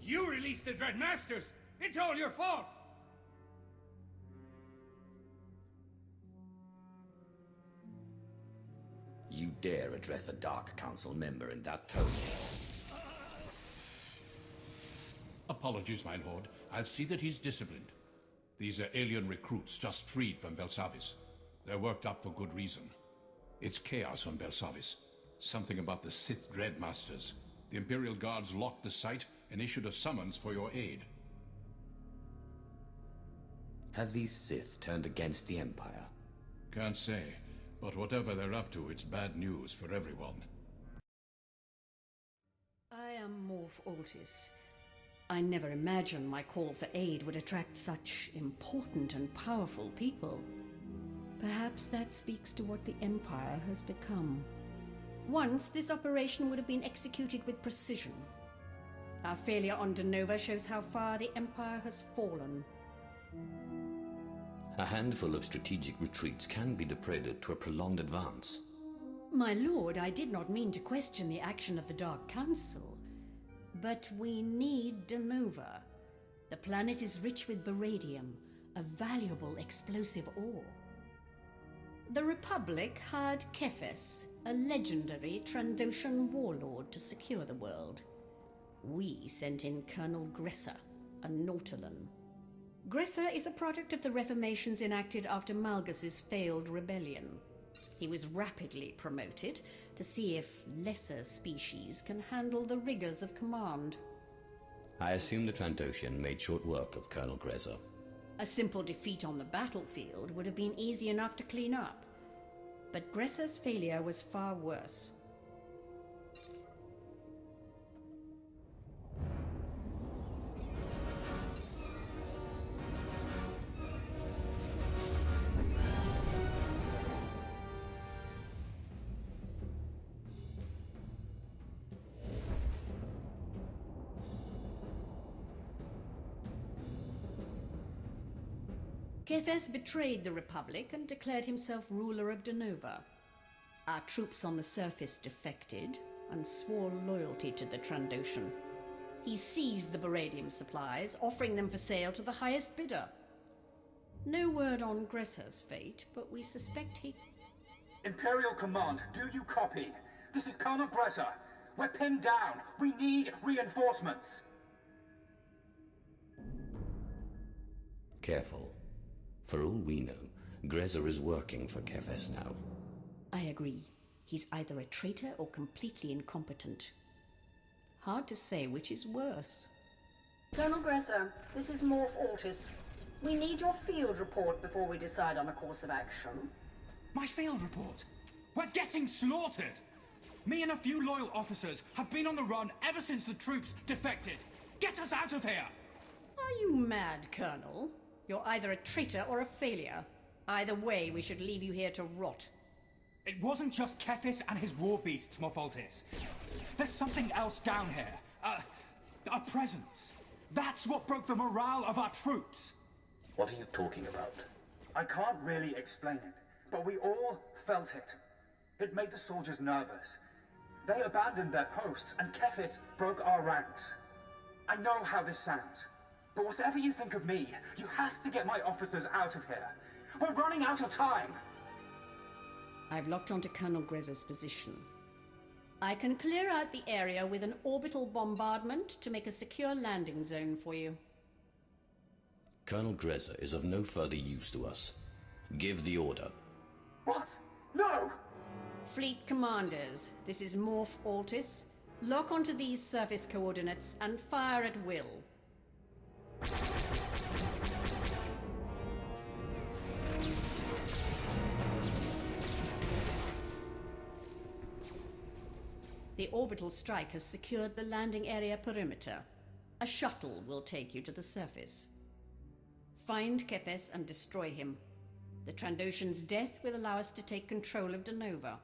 You released the Dreadmasters! It's all your fault! You dare address a Dark Council member in that tone? Apologies, my lord. I'll see that he's disciplined. These are alien recruits just freed from Belsavis. They're worked up for good reason. It's chaos on Belsavis. Something about the Sith Dreadmasters. The Imperial Guards locked the site and issued a summons for your aid. Have these Sith turned against the Empire? Can't say, but whatever they're up to, it's bad news for everyone. I am Morph Altis. I never imagined my call for aid would attract such important and powerful people. Perhaps that speaks to what the Empire has become. Once, this operation would have been executed with precision. Our failure on Denova shows how far the Empire has fallen. A handful of strategic retreats can be the prelude to a prolonged advance. My lord, I did not mean to question the action of the Dark Council. But we need Denova. The planet is rich with Baradium, a valuable explosive ore. The Republic hired Kephess, a legendary Trandoshan warlord, to secure the world. We sent in Colonel Grissom, a Nautolan. Grissom is a product of the reformations enacted after Malgus's failed rebellion. He was rapidly promoted to see if lesser species can handle the rigors of command. I assume the Trandoshan made short work of Colonel Grissom. A simple defeat on the battlefield would have been easy enough to clean up. But Grissom's failure was far worse. Kephess betrayed the Republic and declared himself ruler of Denova. Our troops on the surface defected and swore loyalty to the Trandoshan. He seized the Baradium supplies, offering them for sale to the highest bidder. No word on Grissom's fate, but we suspect he... Imperial Command, do you copy? This is Colonel Grissom. We're pinned down. We need reinforcements. Careful. For all we know, Grissom is working for Kephess now. I agree. He's either a traitor or completely incompetent. Hard to say which is worse. Colonel Grissom, this is Morph Altis. We need your field report before we decide on a course of action. My field report? We're getting slaughtered! Me and a few loyal officers have been on the run ever since the troops defected. Get us out of here! Are you mad, Colonel? You're either a traitor or a failure. Either way, we should leave you here to rot. It wasn't just Kephess and his war beasts, Morpholtis. There's something else down here. A presence. That's what broke the morale of our troops. What are you talking about? I can't really explain it, but we all felt it. It made the soldiers nervous. They abandoned their posts, and Kephess broke our ranks. I know how this sounds. But whatever you think of me, you have to get my officers out of here. We're running out of time! I've locked onto Colonel Grissom's position. I can clear out the area with an orbital bombardment to make a secure landing zone for you. Colonel Grissom is of no further use to us. Give the order. What? No! Fleet commanders, this is Morph Altis. Lock onto these surface coordinates and fire at will. The orbital strike has secured the landing area perimeter. A shuttle will take you to the surface. Find Kephess and destroy him. The Trandoshan's death will allow us to take control of Denova.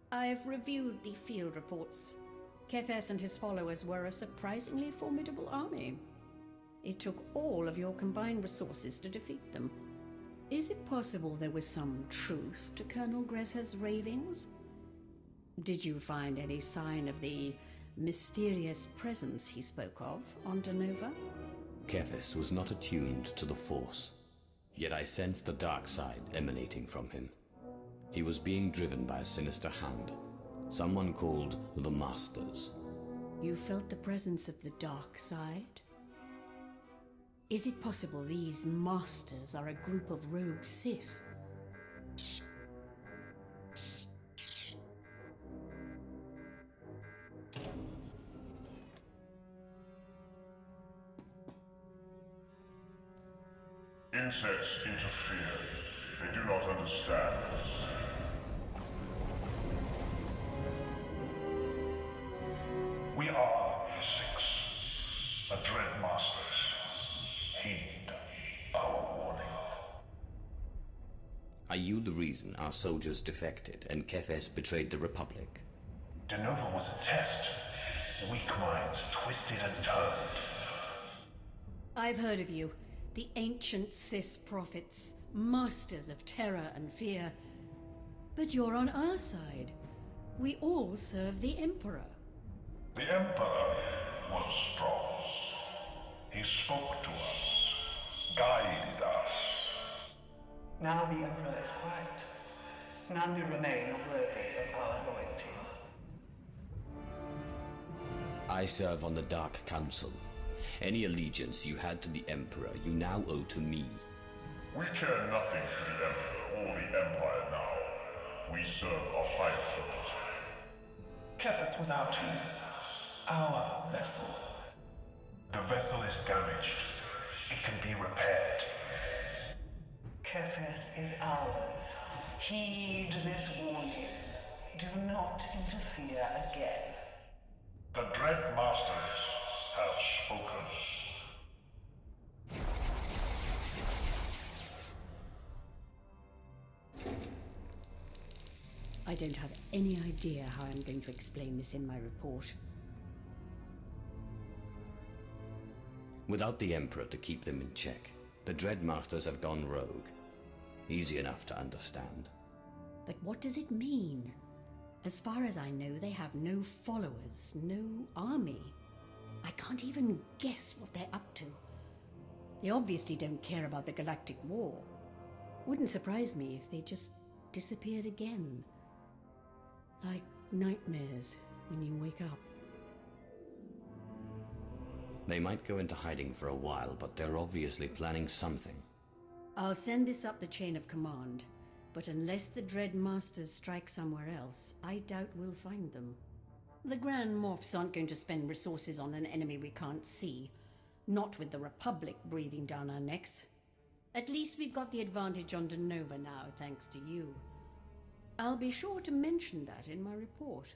I've reviewed the field reports. Kephess and his followers were a surprisingly formidable army. It took all of your combined resources to defeat them. Is it possible there was some truth to Colonel Grezha's ravings? Did you find any sign of the mysterious presence he spoke of on Denova? Kephess was not attuned to the Force, yet I sensed the dark side emanating from him. He was being driven by a sinister hand, someone called the Masters. You felt the presence of the dark side? Is it possible these Masters are a group of rogue Sith? Insects interfere. They do not understand. We are the Six, the Dreadmasters. Heed our warning. Are you the reason our soldiers defected and Kephess betrayed the Republic? Denova was a test. Weak minds twisted and turned. I've heard of you. The ancient Sith prophets, masters of terror and fear. But you're on our side. We all serve the Emperor. The Emperor was strong. He spoke to us, guided us. Now the Emperor is quiet. None will remain worthy of our loyalty. I serve on the Dark Council. Any allegiance you had to the Emperor, you now owe to me. We care nothing for the Emperor or the Empire now. We serve a higher purpose. Kephess was our tool. Our vessel. The vessel is damaged. It can be repaired. Kephess is ours. Heed this warning. Do not interfere again. The Dreadmasters have spoken. I don't have any idea how I'm going to explain this in my report. Without the Emperor to keep them in check, the Dreadmasters have gone rogue. Easy enough to understand. But what does it mean? As far as I know, they have no followers, no army. I can't even guess what they're up to. They obviously don't care about the Galactic War. Wouldn't surprise me if they just disappeared again. Like nightmares when you wake up. They might go into hiding for a while, but they're obviously planning something. I'll send this up the chain of command, but unless the Dreadmasters strike somewhere else, I doubt we'll find them. The Grand Morphs aren't going to spend resources on an enemy we can't see. Not with the Republic breathing down our necks. At least we've got the advantage on Denova now, thanks to you. I'll be sure to mention that in my report.